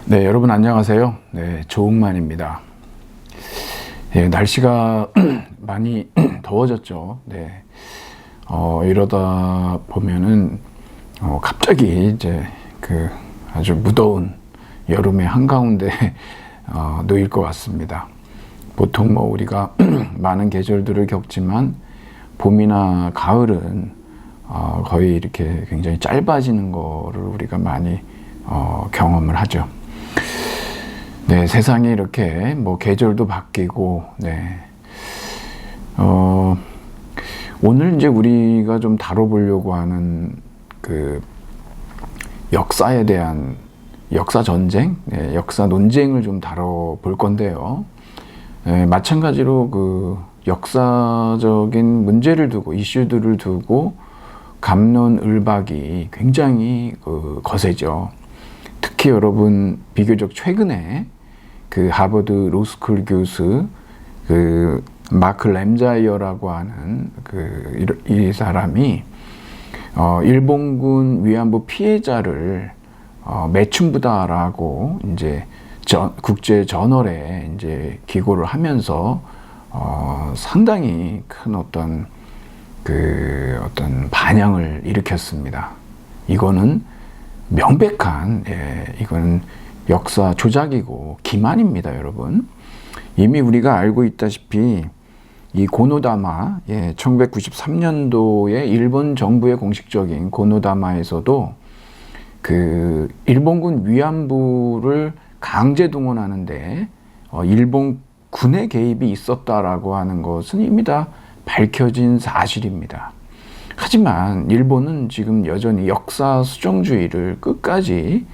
네, 여러분 안녕하세요. 네, 조응만입니다. 예, 날씨가 많이 더워졌죠. 네, 이러다 보면은 갑자기 이제 그 아주 무더운 여름의 한가운데 놓일 것 같습니다. 보통 뭐 우리가 많은 계절들을 겪지만 봄이나 가을은 거의 이렇게 굉장히 짧아지는 거를 우리가 많이 경험을 하죠. 네, 세상이 이렇게 뭐 계절도 바뀌고, 네. 오늘 이제 우리가 좀 다뤄보려고 하는 그 역사에 대한 역사 전쟁, 네, 역사 논쟁을 좀 다뤄볼 건데요. 네, 마찬가지로 그 역사적인 문제를 두고, 이슈들을 두고 갑론을박이 굉장히 거세죠. 특히 여러분 비교적 최근에 그 하버드 로스쿨 교수 그 마크 램자이어라고 하는 이 사람이 일본군 위안부 피해자를 매춘부다라고 이제 국제 저널에 이제 기고를 하면서 상당히 큰 어떤 반향을 일으켰습니다. 이거는 명백한 이거는 역사 조작이고 기만입니다, 여러분. 이미 우리가 알고 있다시피 이 고노다마, 1993년도에 일본 정부의 공식적인 고노다마에서도 그 일본군 위안부를 강제 동원하는데 일본 군의 개입이 있었다라고 하는 것은 이미 다 밝혀진 사실입니다. 하지만 일본은 지금 여전히 역사 수정주의를 끝까지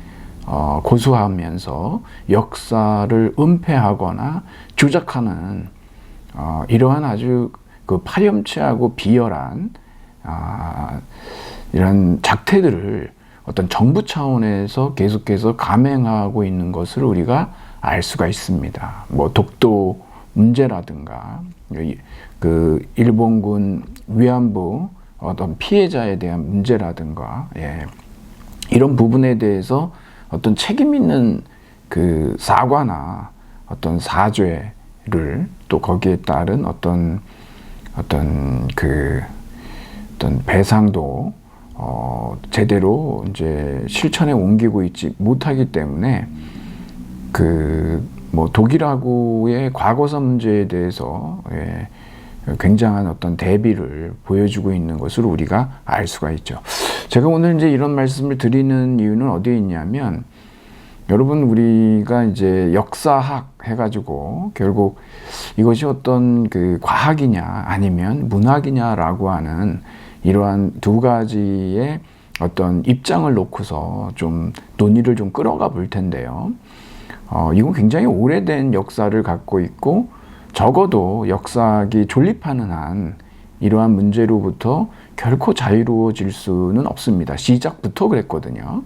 고수하면서 역사를 은폐하거나 조작하는 이러한 아주 그 파렴치하고 비열한 이런 작태들을 어떤 정부 차원에서 계속해서 감행하고 있는 것을 우리가 알 수가 있습니다. 뭐 독도 문제라든가 그 일본군 위안부 어떤 피해자에 대한 문제라든가 이런 부분에 대해서 어떤 책임 있는 그 사과나 어떤 사죄를 또 거기에 따른 어떤 배상도 제대로 이제 실천에 옮기고 있지 못하기 때문에 뭐 독일하고의 과거사 문제에 대해서 굉장한 어떤 대비를 보여주고 있는 것으로 우리가 알 수가 있죠. 제가 오늘 이제 이런 말씀을 드리는 이유는 어디에 있냐면, 여러분 우리가 이제 역사학 해가지고 결국 이것이 어떤 그 과학이냐 아니면 문학이냐라고 하는 이러한 두 가지의 어떤 입장을 놓고서 좀 논의를 좀 끌어가 볼 텐데요. 이건 굉장히 오래된 역사를 갖고 있고 적어도 역사학이 존립하는 한 이러한 문제로부터 결코 자유로워질 수는 없습니다. 시작부터 그랬거든요.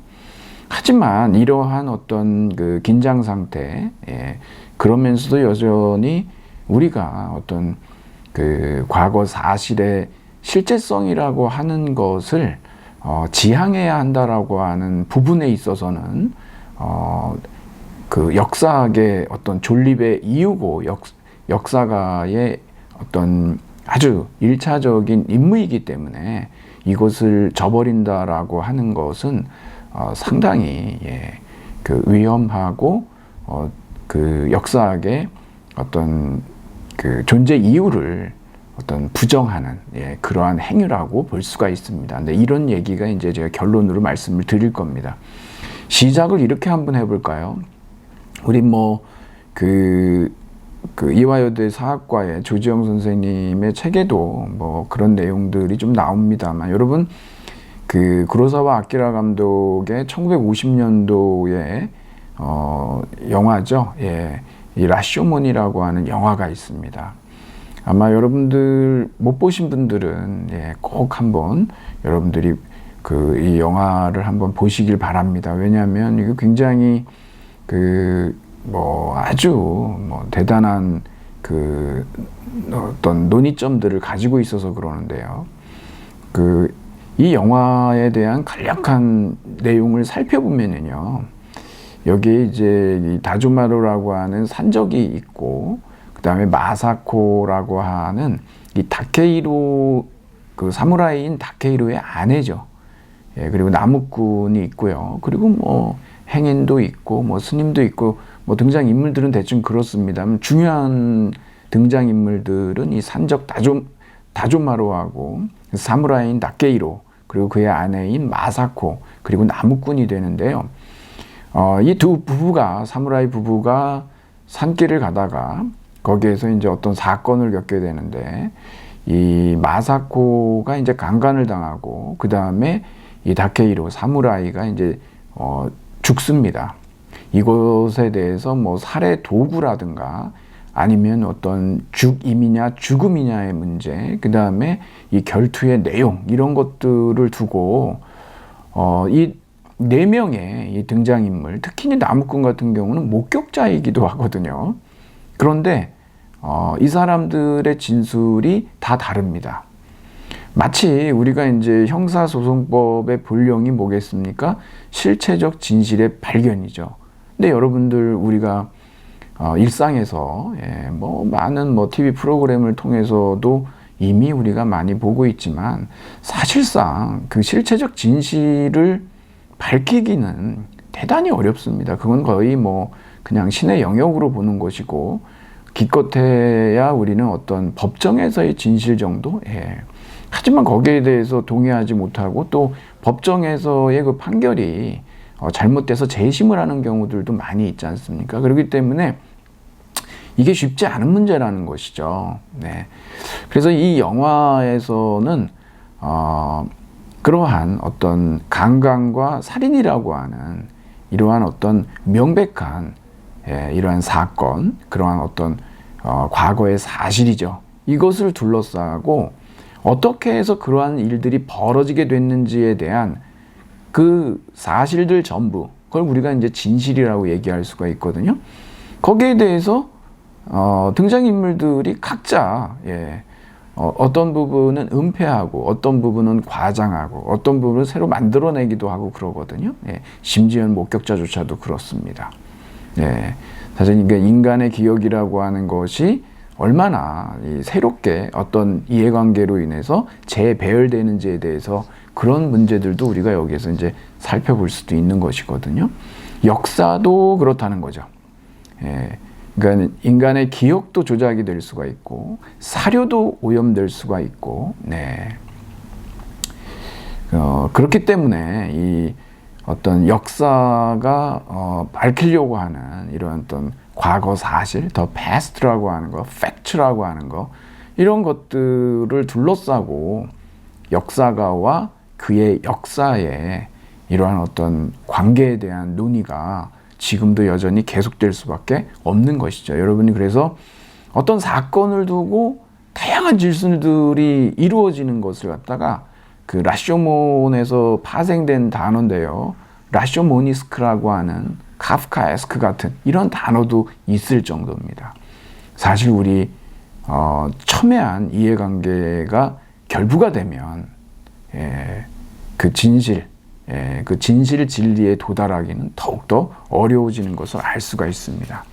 하지만 이러한 어떤 그 긴장 상태, 그러면서도 여전히 우리가 어떤 그 과거 사실의 실제성이라고 하는 것을 지향해야 한다라고 하는 부분에 있어서는 그 역사학의 어떤 존립의 이유고 역사가의 어떤 아주 일차적인 임무이기 때문에 이것을 저버린다라고 하는 것은 상당히 그 위험하고 그 역사학의 어떤 그 존재 이유를 어떤 부정하는 그러한 행위라고 볼 수가 있습니다. 근데 이런 얘기가 이제 제가 결론으로 말씀을 드릴 겁니다. 시작을 이렇게 한번 해볼까요? 우리 이화여대 사학과의 조지영 선생님의 책에도 뭐 그런 내용들이 좀 나옵니다만, 여러분 그 구로사와 아키라 감독의 1950년도에 영화죠. 이 라쇼몬이라고 하는 영화가 있습니다. 아마 여러분들 못 보신 분들은 꼭 한번 여러분들이 이 영화를 한번 보시길 바랍니다. 왜냐하면 이거 굉장히 아주 대단한 어떤 논의점들을 가지고 있어서 그러는데요. 이 영화에 대한 간략한 내용을 살펴보면요, 여기에 이제 이 다주마루라고 하는 산적이 있고, 그 다음에 마사코라고 하는 이 다케이로, 그 사무라이인 다케이로의 아내죠. 예, 그리고 나무꾼이 있고요. 그리고 뭐 행인도 있고, 뭐 스님도 있고, 뭐 등장 인물들은 대충 그렇습니다. 중요한 등장 인물들은 이 산적 다조마루하고 사무라이인 다케이로, 그리고 그의 아내인 마사코, 그리고 나무꾼이 되는데요. 이 두 부부가, 사무라이 부부가 산길을 가다가 거기에서 이제 어떤 사건을 겪게 되는데, 이 마사코가 이제 강간을 당하고, 그 다음에 이 다케이로, 사무라이가 이제 죽습니다. 이것에 대해서 뭐 살해 도구라든가 아니면 어떤 죽임이냐 죽음이냐의 문제, 그 다음에 이 결투의 내용, 이런 것들을 두고 이 네 명의 이 등장인물, 특히 나무꾼 같은 경우는 목격자이기도 하거든요. 그런데 이 사람들의 진술이 다 다릅니다. 마치 우리가 이제 형사소송법의 본령이 뭐겠습니까? 실체적 진실의 발견이죠. 근데 여러분들, 우리가 일상에서 뭐 많은 뭐 TV 프로그램을 통해서도 이미 우리가 많이 보고 있지만, 사실상 그 실체적 진실을 밝히기는 대단히 어렵습니다. 그건 거의 뭐 그냥 신의 영역으로 보는 것이고, 기껏해야 우리는 어떤 법정에서의 진실 정도? 하지만 거기에 대해서 동의하지 못하고, 또 법정에서의 그 판결이 잘못돼서 재심을 하는 경우들도 많이 있지 않습니까? 그렇기 때문에 이게 쉽지 않은 문제라는 것이죠. 네. 그래서 이 영화에서는 그러한 어떤 강간과 살인이라고 하는 이러한 어떤 명백한 이러한 사건, 그러한 어떤 과거의 사실이죠. 이것을 둘러싸고 어떻게 해서 그러한 일들이 벌어지게 됐는지에 대한 그 사실들 전부, 그걸 우리가 이제 진실이라고 얘기할 수가 있거든요. 거기에 대해서 등장인물들이 각자 어떤 부분은 은폐하고, 어떤 부분은 과장하고, 어떤 부분은 새로 만들어내기도 하고 그러거든요. 심지어는 목격자조차도 그렇습니다. 사실 인간의 기억이라고 하는 것이 얼마나 새롭게 어떤 이해관계로 인해서 재배열되는지에 대해서, 그런 문제들도 우리가 여기에서 이제 살펴볼 수도 있는 것이거든요. 역사도 그렇다는 거죠. 그러니까 인간의 기억도 조작이 될 수가 있고, 사료도 오염될 수가 있고, 그렇기 때문에 이 어떤 역사가 밝히려고 하는 이런 어떤 과거 사실, 더 past라고 하는 거, fact라고 하는 거, 이런 것들을 둘러싸고 역사가와 그의 역사에 이러한 어떤 관계에 대한 논의가 지금도 여전히 계속될 수밖에 없는 것이죠. 여러분이 그래서 어떤 사건을 두고 다양한 질문들이 이루어지는 것을 갖다가 그 라쇼몬에서 파생된 단어인데요. 라쇼모니스크라고 하는 카프카에스크 같은 이런 단어도 있을 정도입니다. 사실 우리 첨예한 이해관계가 결부가 되면 그 진실, 그 진실 진리에 도달하기는 더욱더 어려워지는 것을 알 수가 있습니다.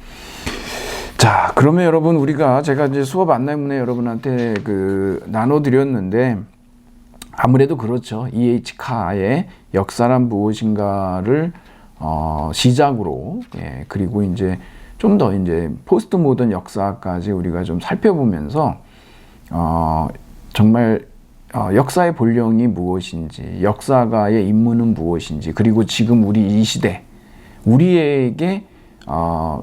자, 그러면 여러분, 제가 이제 수업 안내문에 여러분한테 나눠드렸는데, 아무래도 그렇죠. E.H. 카의 역사란 무엇인가를 시작으로, 그리고 이제 좀 더 이제 포스트 모던 역사까지 우리가 좀 살펴보면서 정말 역사의 본령이 무엇인지, 역사가의 임무는 무엇인지, 그리고 지금 우리 이 시대, 우리에게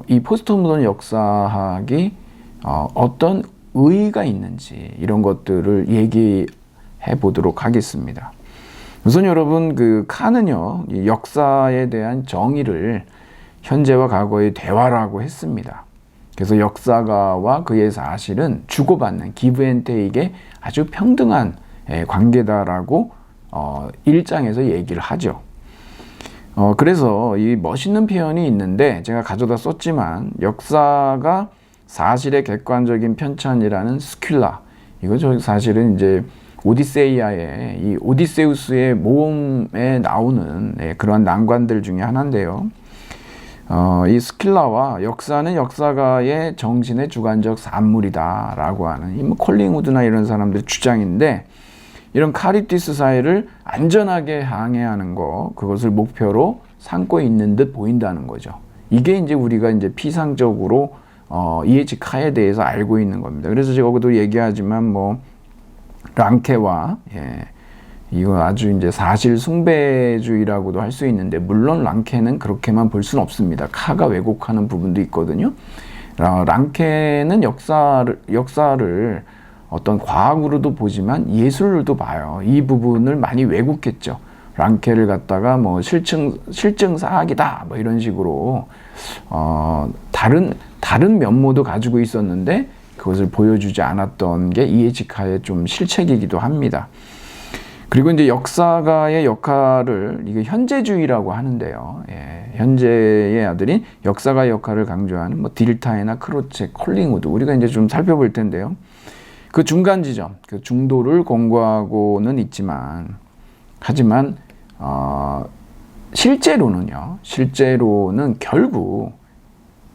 이 포스트 모던 역사학이 어떤 의의가 있는지, 이런 것들을 얘기해 보도록 하겠습니다. 우선 여러분, 칸은요, 이 역사에 대한 정의를 현재와 과거의 대화라고 했습니다. 그래서 역사가와 그의 사실은 주고받는 give and take의 아주 평등한 관계다라고 1장에서 얘기를 하죠. 그래서 이 멋있는 표현이 있는데 제가 가져다 썼지만, 역사가 사실의 객관적인 편찬이라는 스큘라, 이거 사실은 이제 오디세이아의 이 오디세우스의 모험에 나오는 그러한 난관들 중에 하나인데요. 이 스킬라와 역사는 역사가의 정신의 주관적 산물이다라고 하는 이 콜링우드나 이런 사람들의 주장인데, 이런 카리티스 사회를 안전하게 항해하는 거, 그것을 목표로 삼고 있는 듯 보인다는 거죠. 이게 이제 우리가 이제 피상적으로 이에치카에 대해서 알고 있는 겁니다. 그래서 제가 거기도 얘기하지만 뭐 랑케와 이거 아주 이제 사실 숭배주의라고도 할 수 있는데, 물론 랑케는 그렇게만 볼 수는 없습니다. 카가 왜곡하는 부분도 있거든요. 랑케는 역사를 어떤 과학으로도 보지만 예술로도 봐요. 이 부분을 많이 왜곡했죠. 랑케를 갖다가 뭐 실증 사학이다 뭐 이런 식으로 다른 면모도 가지고 있었는데 그것을 보여주지 않았던 게 이에치카의 좀 실책이기도 합니다. 그리고 이제 역사가의 역할을 이게 현재주의라고 하는데요. 현재의 아들인 역사가의 역할을 강조하는 뭐 딜타이나 크로체, 콜링우드, 우리가 이제 좀 살펴볼 텐데요. 그 중간 지점, 그 중도를 공고하고는 있지만, 하지만 실제로는 결국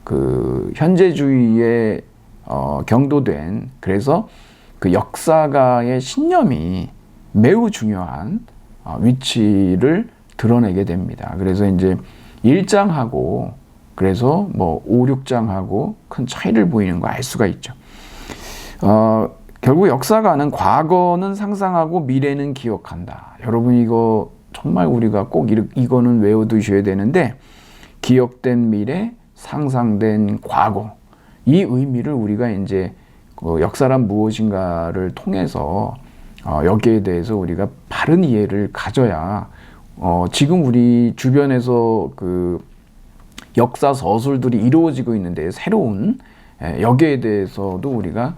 그 현재주의에 경도된, 그래서 그 역사가의 신념이 매우 중요한 위치를 드러내게 됩니다. 그래서 이제 1장하고 그래서 뭐 5, 6장하고 큰 차이를 보이는 거 알 수가 있죠. 결국 역사가는 과거는 상상하고 미래는 기억한다. 여러분 이거 정말 우리가 꼭 이거는 외워두셔야 되는데, 기억된 미래, 상상된 과거, 이 의미를 우리가 이제 그 역사란 무엇인가를 통해서 여기에 대해서 우리가 바른 이해를 가져야 지금 우리 주변에서 그 역사 서술들이 이루어지고 있는데 새로운 여기에 대해서도 우리가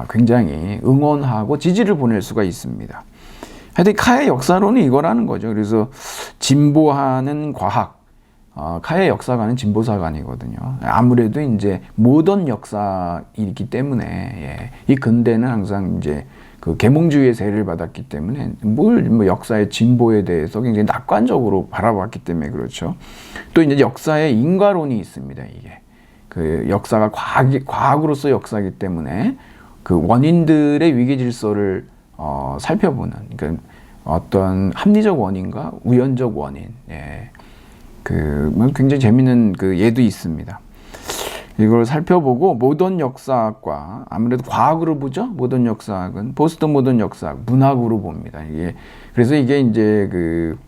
굉장히 응원하고 지지를 보낼 수가 있습니다. 하여튼 카의 역사론은 이거라는 거죠. 그래서 진보하는 과학, 카의 역사가는 진보사관이거든요. 아무래도 이제 모던 역사이기 때문에 이 근대는 항상 이제 그 계몽주의의 세를 받았기 때문에 뭐 역사의 진보에 대해서 굉장히 낙관적으로 바라봤기 때문에 그렇죠. 또 이제 역사의 인과론이 있습니다. 이게 그 역사가 과학으로서 역사이기 때문에 그 원인들의 위기 질서를 살펴보는, 그러니까 어떤 합리적 원인과 우연적 원인, 그 굉장히 재밌는 그 예도 있습니다. 이걸 살펴보고 모던 역사학과, 아무래도 과학으로 보죠. 모던 역사학은 포스트 모던 역사학, 문학으로 봅니다. 그래서 이게 이제 그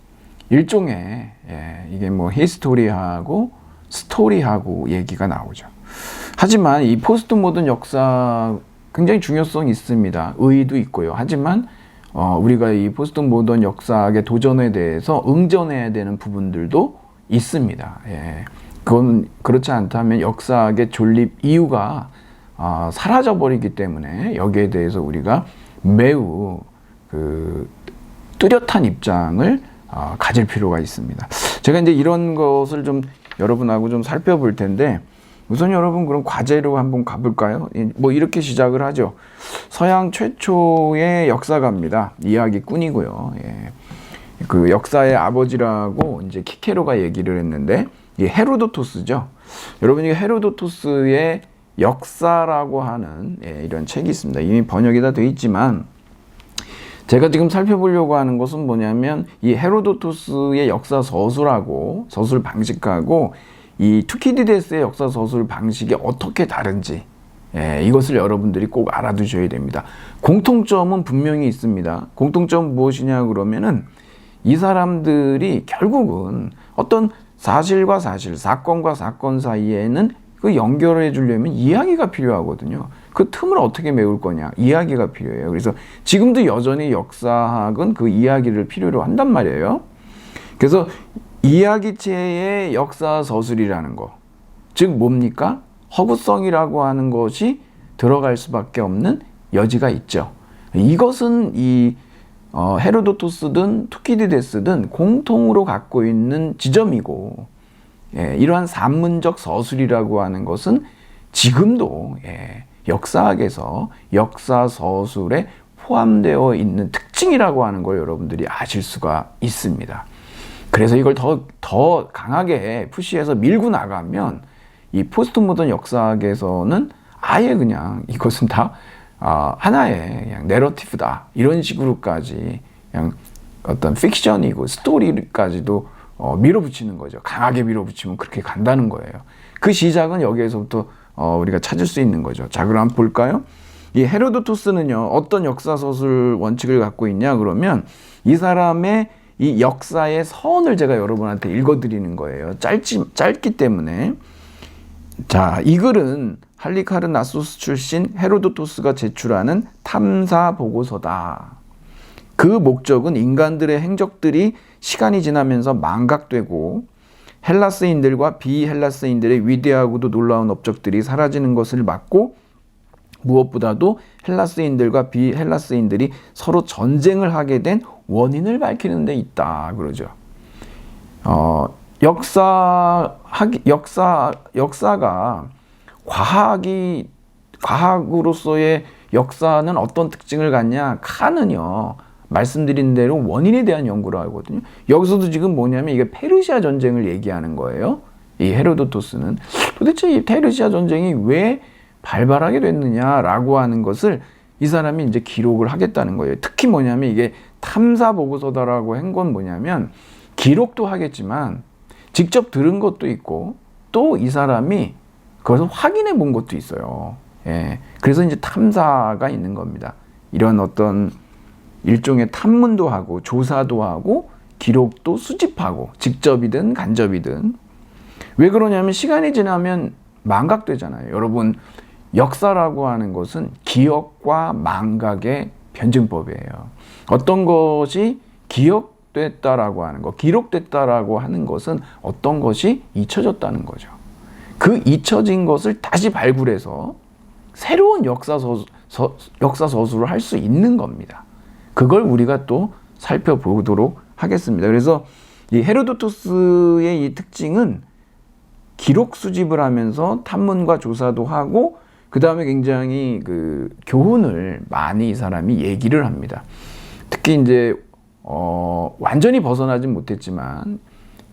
일종의 이게 뭐 히스토리하고 스토리하고 얘기가 나오죠. 하지만 이 포스트 모던 역사 굉장히 중요성이 있습니다. 의의도 있고요. 하지만 우리가 이 포스트 모던 역사학의 도전에 대해서 응전해야 되는 부분들도 있습니다. 그건 그렇지 않다면 역사학의 존립 이유가 사라져버리기 때문에 여기에 대해서 우리가 매우 그 뚜렷한 입장을 가질 필요가 있습니다. 제가 이제 이런 것을 좀 여러분하고 좀 살펴볼 텐데, 우선 여러분 그럼 과제로 한번 가볼까요? 뭐 이렇게 시작을 하죠. 서양 최초의 역사가입니다. 이야기꾼이고요. 그 역사의 아버지라고 이제 키케로가 얘기를 했는데, 이 헤로도토스죠. 여러분 이 헤로도토스의 역사라고 하는 이런 책이 있습니다. 이미 번역이 다 돼 있지만 제가 지금 살펴보려고 하는 것은 뭐냐면, 이 헤로도토스의 역사 서술하고 서술 방식하고 이 투키디데스의 역사 서술 방식이 어떻게 다른지, 이것을 여러분들이 꼭 알아두셔야 됩니다. 공통점은 분명히 있습니다. 공통점은 무엇이냐 그러면은, 이 사람들이 결국은 어떤 사실과 사실, 사건과 사건 사이에는 그 연결해 주려면 이야기가 필요하거든요. 그 틈을 어떻게 메울 거냐, 이야기가 필요해요. 그래서 지금도 여전히 역사학은 그 이야기를 필요로 한단 말이에요. 그래서 이야기체의 역사 서술이라는 거, 즉 뭡니까? 허구성이라고 하는 것이 들어갈 수밖에 없는 여지가 있죠. 이것은 이 헤로도토스든 투키디데스든 공통으로 갖고 있는 지점이고, 이러한 산문적 서술이라고 하는 것은 지금도 역사학에서 역사 서술에 포함되어 있는 특징이라고 하는 걸 여러분들이 아실 수가 있습니다. 그래서 이걸 더 강하게 푸시해서 밀고 나가면 이 포스트 모던 역사학에서는 아예 그냥 이것은 다 하나의 그냥 내러티브다 이런 식으로까지 그냥 어떤 픽션이고 스토리까지도 밀어붙이는 거죠. 강하게 밀어붙이면 그렇게 간다는 거예요. 그 시작은 여기에서부터 우리가 찾을 수 있는 거죠. 자, 그럼 한번 볼까요? 이 헤로도토스는요, 어떤 역사서술 원칙을 갖고 있냐 그러면 이 사람의 이 역사의 서원을 제가 여러분한테 읽어드리는 거예요. 짧기 때문에. 자, 이 글은 할리카르나소스 출신 헤로도토스가 제출하는 탐사 보고서다. 그 목적은 인간들의 행적들이 시간이 지나면서 망각되고 헬라스인들과 비헬라스인들의 위대하고도 놀라운 업적들이 사라지는 것을 막고 무엇보다도 헬라스인들과 비헬라스인들이 서로 전쟁을 하게 된 원인을 밝히는 데 있다 그러죠. 역사가 과학으로서의 역사는 어떤 특징을 갖냐? 칸은요, 말씀드린 대로 원인에 대한 연구를 하거든요. 여기서도 지금 뭐냐면 이게 페르시아 전쟁을 얘기하는 거예요. 이 헤로도토스는 도대체 이 페르시아 전쟁이 왜 발발하게 됐느냐라고 하는 것을 이 사람이 이제 기록을 하겠다는 거예요. 특히 뭐냐면 이게 탐사 보고서다라고 한 건 뭐냐면 기록도 하겠지만 직접 들은 것도 있고 또 이 사람이 그것을 확인해 본 것도 있어요. 예. 그래서 이제 탐사가 있는 겁니다. 이런 어떤 일종의 탐문도 하고 조사도 하고 기록도 수집하고 직접이든 간접이든. 왜 그러냐면 시간이 지나면 망각되잖아요. 여러분, 역사라고 하는 것은 기억과 망각의 변증법이에요. 어떤 것이 기억됐다라고 하는 것, 기록됐다라고 하는 것은 어떤 것이 잊혀졌다는 거죠. 그 잊혀진 것을 다시 발굴해서 새로운 역사서술을 할 수 있는 겁니다. 그걸 우리가 또 살펴보도록 하겠습니다. 그래서 이 헤로도토스의 이 특징은 기록 수집을 하면서 탐문과 조사도 하고 그 다음에 굉장히 그 교훈을 많이 이 사람이 얘기를 합니다. 특히 이제 완전히 벗어나진 못했지만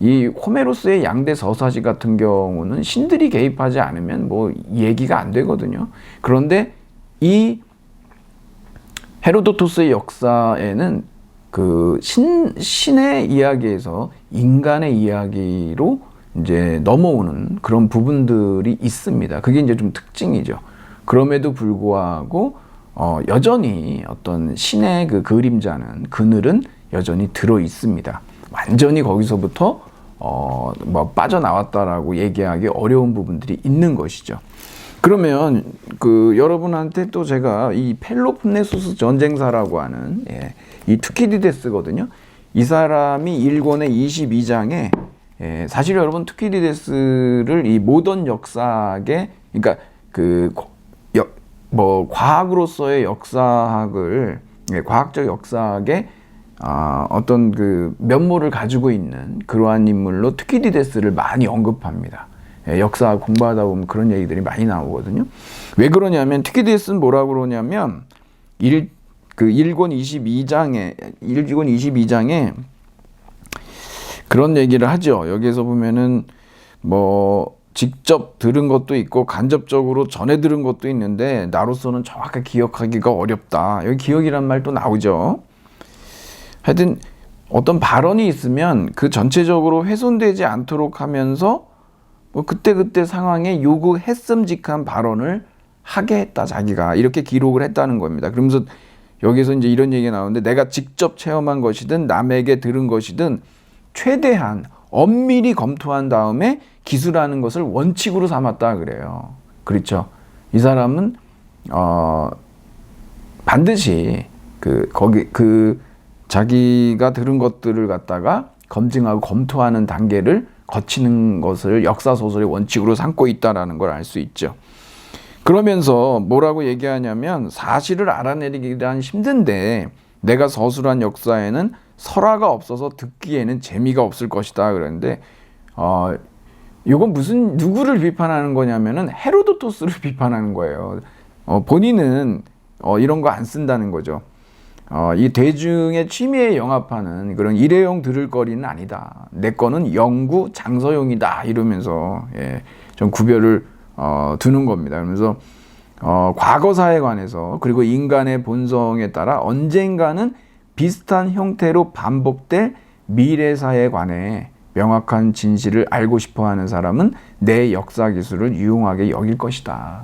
이 호메로스의 양대 서사시 같은 경우는 신들이 개입하지 않으면 뭐 얘기가 안 되거든요. 그런데 이 헤로도토스의 역사에는 그 신의 이야기에서 인간의 이야기로 이제 넘어오는 그런 부분들이 있습니다. 그게 이제 좀 특징이죠. 그럼에도 불구하고 여전히 어떤 신의 그 그림자는 그늘은 여전히 들어 있습니다. 완전히 거기서부터 뭐 빠져나왔다라고 얘기하기 어려운 부분들이 있는 것이죠. 그러면 그 여러분한테 또 제가 이 펠로폰네소스 전쟁사라고 하는 이 투키디데스거든요. 이 사람이 1권의 22장에 사실 여러분 투키디데스를 이 모던 역사학의 그러니까 뭐 과학으로서의 역사학을 과학적 역사학의 어떤 그 면모를 가지고 있는 그러한 인물로 투키디데스를 많이 언급합니다. 역사 공부하다 보면 그런 얘기들이 많이 나오거든요. 왜 그러냐면 투키디데스는 뭐라고 그러냐면 1권 22장에 그런 얘기를 하죠. 여기에서 보면은 뭐 직접 들은 것도 있고 간접적으로 전해 들은 것도 있는데 나로서는 정확하게 기억하기가 어렵다. 여기 기억이란 말도 나오죠. 하여튼 어떤 발언이 있으면 그 전체적으로 훼손되지 않도록 하면서 뭐 그때 상황에 요구했음직한 발언을 하게 했다. 자기가 이렇게 기록을 했다는 겁니다. 그러면서 여기서 이제 이런 얘기가 나오는데 내가 직접 체험한 것이든 남에게 들은 것이든 최대한 엄밀히 검토한 다음에 기술하는 것을 원칙으로 삼았다 그래요. 그렇죠. 이 사람은 반드시 자기가 들은 것들을 갖다가 검증하고 검토하는 단계를 거치는 것을 역사소설의 원칙으로 삼고 있다는 걸 알 수 있죠. 그러면서 뭐라고 얘기하냐면 사실을 알아내기란 힘든데 내가 서술한 역사에는 설화가 없어서 듣기에는 재미가 없을 것이다 그랬는데 이건 누구를 비판하는 거냐면은 헤로도토스를 비판하는 거예요. 본인은 이런 거 안 쓴다는 거죠. 이 대중의 취미에 영합하는 그런 일회용 들을거리는 아니다. 내 거는 영구 장서용이다. 이러면서 좀 구별을 두는 겁니다. 그러면서 과거사에 관해서 그리고 인간의 본성에 따라 언젠가는 비슷한 형태로 반복될 미래사에 관해 명확한 진실을 알고 싶어하는 사람은 내 역사 기술을 유용하게 여길 것이다.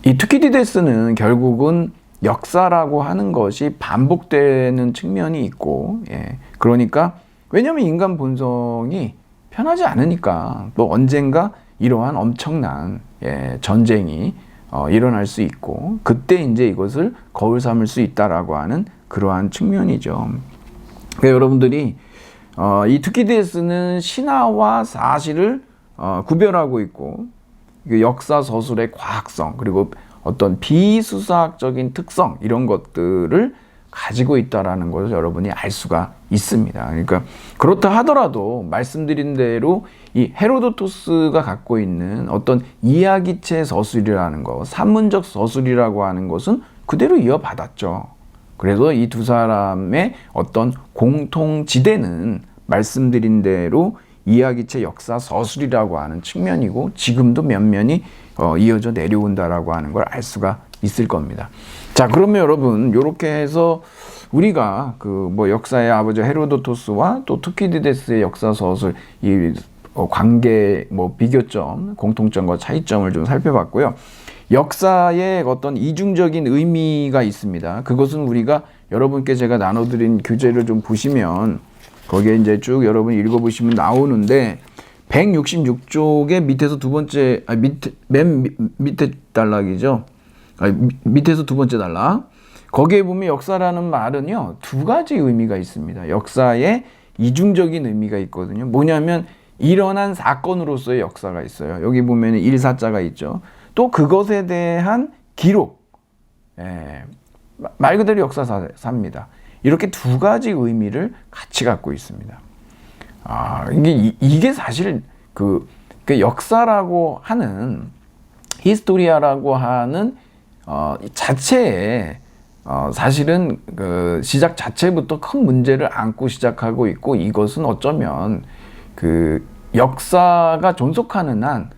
이 투키디데스는 결국은 역사라고 하는 것이 반복되는 측면이 있고, 그러니까 왜냐하면 인간 본성이 편하지 않으니까 또 언젠가 이러한 엄청난 전쟁이 일어날 수 있고 그때 이제 이것을 거울 삼을 수 있다라고 하는 그러한 측면이죠. 그러니까 여러분들이 이 투키디데스는 신화와 사실을 구별하고 있고 역사 서술의 과학성 그리고 어떤 비수사학적인 특성 이런 것들을 가지고 있다라는 것을 여러분이 알 수가 있습니다. 그러니까 그렇다 하더라도 말씀드린 대로 이 헤로도토스가 갖고 있는 어떤 이야기체 서술이라는 것, 산문적 서술이라고 하는 것은 그대로 이어받았죠. 그래서 이 두 사람의 어떤 공통지대는 말씀드린 대로 이야기체 역사 서술이라고 하는 측면이고 지금도 면면이 이어져 내려온다라고 하는 걸 알 수가 있을 겁니다. 자, 그러면 여러분 이렇게 해서 우리가 그 뭐 역사의 아버지 헤로도토스와 또 투키디데스의 역사 서술 이 관계 뭐 비교점, 공통점과 차이점을 좀 살펴봤고요. 역사의 어떤 이중적인 의미가 있습니다. 그것은 우리가 여러분께 제가 나눠드린 교재를 좀 보시면 거기에 이제 쭉 여러분 읽어보시면 나오는데 166쪽의 밑에서 두 번째, 맨 밑에 단락이죠. 밑에서 두 번째 단락. 거기에 보면 역사라는 말은요, 두 가지 의미가 있습니다. 역사의 이중적인 의미가 있거든요. 뭐냐면 일어난 사건으로서의 역사가 있어요. 여기 보면 일사자가 있죠. 또 그것에 대한 기록. 말 그대로 역사사입니다. 이렇게 두 가지 의미를 같이 갖고 있습니다. 이게 사실 그 역사라고 하는 히스토리아라고 하는 자체에 사실은 그 시작 자체부터 큰 문제를 안고 시작하고 있고 이것은 어쩌면 그 역사가 존속하는 한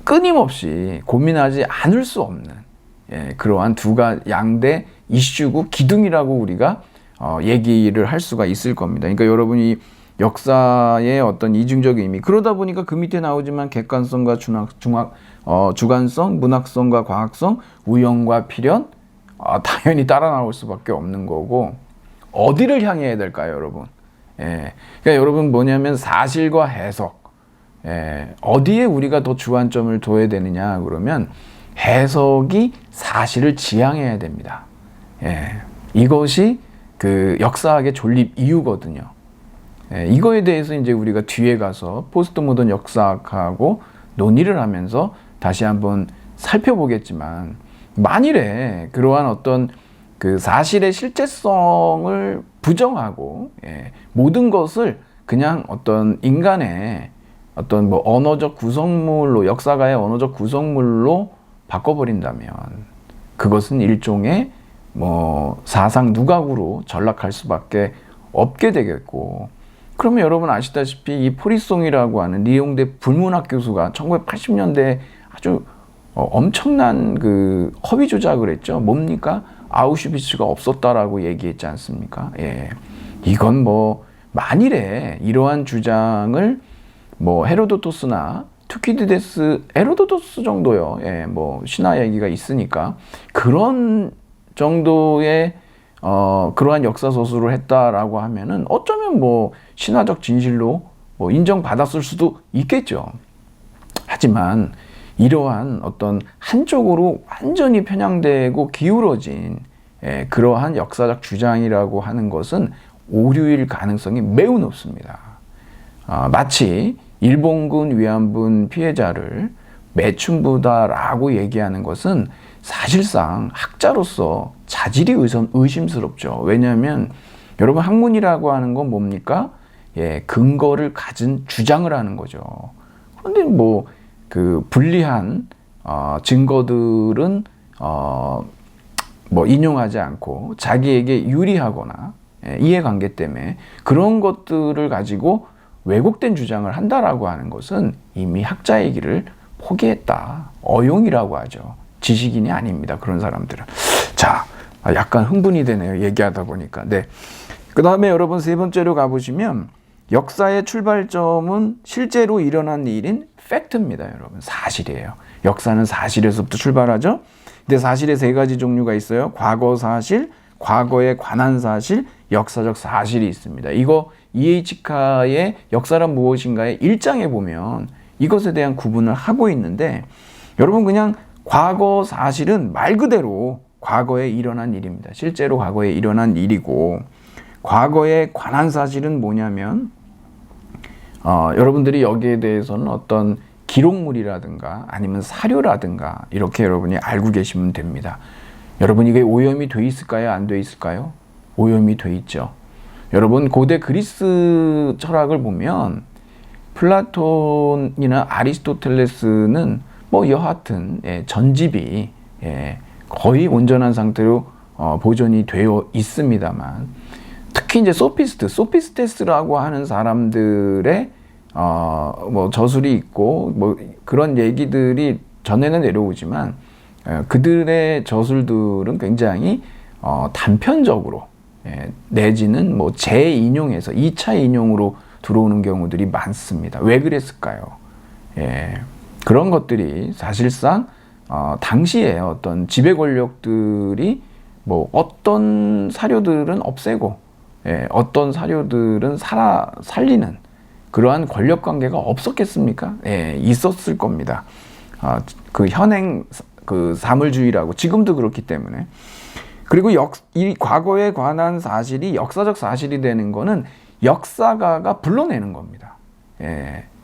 끊임없이 고민하지 않을 수 없는 그러한 양대 이슈고 기둥이라고 우리가 얘기를 할 수가 있을 겁니다. 그러니까 여러분이 역사의 어떤 이중적 의미 그러다 보니까 그 밑에 나오지만 객관성과 주관성, 문학성과 과학성, 우연과 필연 당연히 따라 나올 수밖에 없는 거고 어디를 향해야 될까요, 여러분? 그러니까 여러분 뭐냐면 사실과 해석 어디에 우리가 더 주안점을 둬야 되느냐 그러면 해석이 사실을 지향해야 됩니다. 이것이 그 역사학의 존립 이유거든요. 이거에 대해서 이제 우리가 뒤에 가서 포스트 모던 역사학하고 논의를 하면서 다시 한번 살펴보겠지만 만일에 그러한 어떤 그 사실의 실제성을 부정하고 모든 것을 그냥 어떤 인간의 어떤 뭐 언어적 구성물로 역사가의 언어적 구성물로 바꿔버린다면 그것은 일종의 뭐 사상 누각으로 전락할 수밖에 없게 되겠고 그러면 여러분 아시다시피 이 포리송이라고 하는 리옹대 불문학 교수가 1980년대에 아주 엄청난 그 허위 조작을 했죠. 뭡니까? 아우슈비츠가 없었다라고 얘기했지 않습니까? 이건 뭐 만일에 이러한 주장을 뭐 헤로도토스나 투키디데스, 헤로도토스 정도요. 뭐 신화 얘기가 있으니까 그런 정도의 그러한 역사 서술을 했다라고 하면은 어쩌면 뭐 신화적 진실로 뭐 인정받았을 수도 있겠죠. 하지만 이러한 어떤 한쪽으로 완전히 편향되고 기울어진 그러한 역사적 주장이라고 하는 것은 오류일 가능성이 매우 높습니다. 마치 일본군 위안부 피해자를 매춘부다라고 얘기하는 것은 사실상 학자로서 자질이 의심스럽죠. 왜냐하면 여러분 학문이라고 하는 건 뭡니까? 근거를 가진 주장을 하는 거죠. 그런데 뭐 그 불리한 증거들은 뭐 인용하지 않고 자기에게 유리하거나 이해관계 때문에 그런 것들을 가지고 왜곡된 주장을 한다라고 하는 것은 이미 학자의 길을 포기했다. 어용이라고 하죠. 지식인이 아닙니다. 그런 사람들은. 자, 약간 흥분이 되네요. 얘기하다 보니까. 네. 그 다음에 여러분 세 번째로 가보시면 역사의 출발점은 실제로 일어난 일인 팩트입니다. 여러분. 사실이에요. 역사는 사실에서부터 출발하죠. 근데 사실의 세 가지 종류가 있어요. 과거 사실, 과거에 관한 사실, 역사적 사실이 있습니다. 이거 EH카의 역사란 무엇인가의 1장에 보면 이것에 대한 구분을 하고 있는데 여러분 그냥 과거 사실은 말 그대로 과거에 일어난 일입니다. 실제로 과거에 일어난 일이고 과거에 관한 사실은 뭐냐면 여러분들이 여기에 대해서는 어떤 기록물이라든가 아니면 사료라든가 이렇게 여러분이 알고 계시면 됩니다. 여러분 이게 오염이 돼 있을까요? 안 돼 있을까요? 오염이 돼 있죠. 여러분 고대 그리스 철학을 보면 플라톤이나 아리스토텔레스는 뭐 여하튼 전집이 거의 온전한 상태로 보존이 되어 있습니다만 특히 이제 소피스테스라고 하는 사람들의 뭐 저술이 있고 뭐 그런 얘기들이 전해는 내려오지만 그들의 저술들은 굉장히 단편적으로 내지는 뭐 재인용해서 2차 인용으로 들어오는 경우들이 많습니다. 왜 그랬을까요? 그런 것들이 사실상 당시에 어떤 지배 권력들이 뭐 어떤 사료들은 없애고 어떤 사료들은 살리는 그러한 권력 관계가 없었겠습니까? 있었을 겁니다. 그 현행 그 사물주의라고 지금도 그렇기 때문에. 그리고 이 과거에 관한 사실이 역사적 사실이 되는 거는 역사가가 불러내는 겁니다.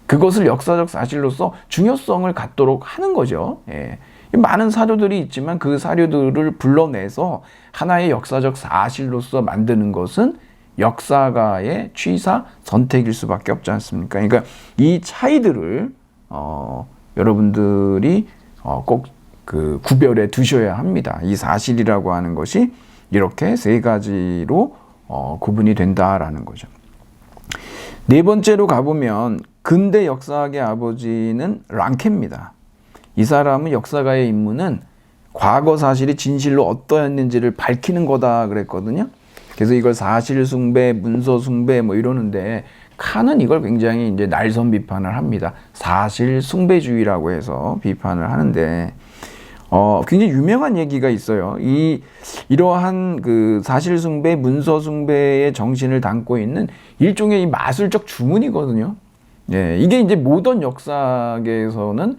그것을 역사적 사실로서 중요성을 갖도록 하는 거죠. 많은 사료들이 있지만 그 사료들을 불러내서 하나의 역사적 사실로서 만드는 것은 역사가의 취사 선택일 수밖에 없지 않습니까? 그러니까 이 차이들을 여러분들이 꼭 그 구별해 두셔야 합니다. 이 사실이라고 하는 것이 이렇게 세 가지로 구분이 된다라는 거죠. 네 번째로 가보면 근대 역사학의 아버지는 랑케입니다. 이 사람은 역사가의 임무는 과거 사실이 진실로 어떠했는지를 밝히는 거다 그랬거든요. 그래서 이걸 사실 숭배, 문서 숭배 뭐 이러는데 칸은 이걸 굉장히 이제 날선 비판을 합니다. 사실 숭배주의라고 해서 비판을 하는데 굉장히 유명한 얘기가 있어요. 이러한 그 사실 숭배, 문서 숭배의 정신을 담고 있는 일종의 이 마술적 주문이거든요. 이게 이제 모던 역사계에서는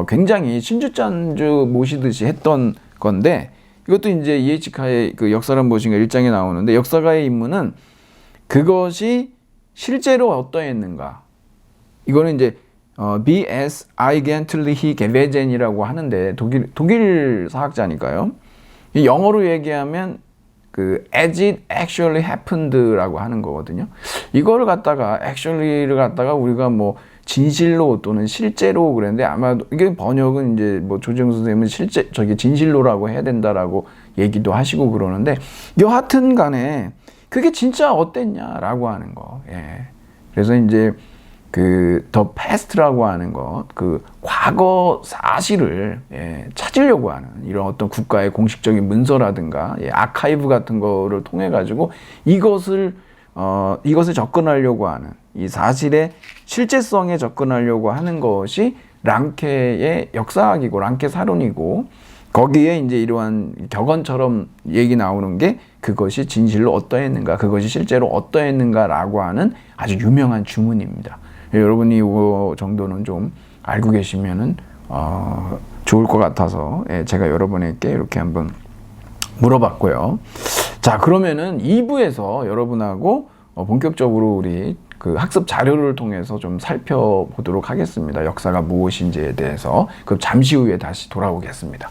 굉장히 신주짠주 모시듯이 했던 건데 이것도 이제 EH카의 그 역사란 무엇인가 1장에 나오는데 역사가의 임무는 그것이 실제로 어떠했는가. 이거는 이제 B.S. 아이겐틀리히 게베젠이라고 하는데 독일 사학자니까요. 영어로 얘기하면 그 as it actually happened라고 하는 거거든요. 이거를 갖다가 actually를 갖다가 우리가 뭐 진실로 또는 실제로 그랬는데 아마 이게 번역은 이제 뭐 조정 선생님은 진실로라고 해야 된다라고 얘기도 하시고 그러는데 여하튼 간에 그게 진짜 어땠냐라고 하는 거. 그래서 이제 그 the past라고 하는 것, 그 과거 사실을 찾으려고 하는 이런 어떤 국가의 공식적인 문서라든가 아카이브 같은 거를 통해 가지고 이것을 접근하려고 하는 이 사실의 실제성에 접근하려고 하는 것이 랑케의 역사학이고 랑케 사론이고 거기에 이제 이러한 격언처럼 얘기 나오는 게 그것이 진실로 어떠했는가, 그것이 실제로 어떠했는가라고 하는 아주 유명한 주문입니다. 여러분이 이거 정도는 좀 알고 계시면은 좋을 것 같아서 제가 여러분에게 이렇게 한번 물어봤고요. 자, 그러면은 2부에서 여러분하고 본격적으로 우리 그 학습 자료를 통해서 좀 살펴보도록 하겠습니다. 역사가 무엇인지에 대해서. 그럼 잠시 후에 다시 돌아오겠습니다.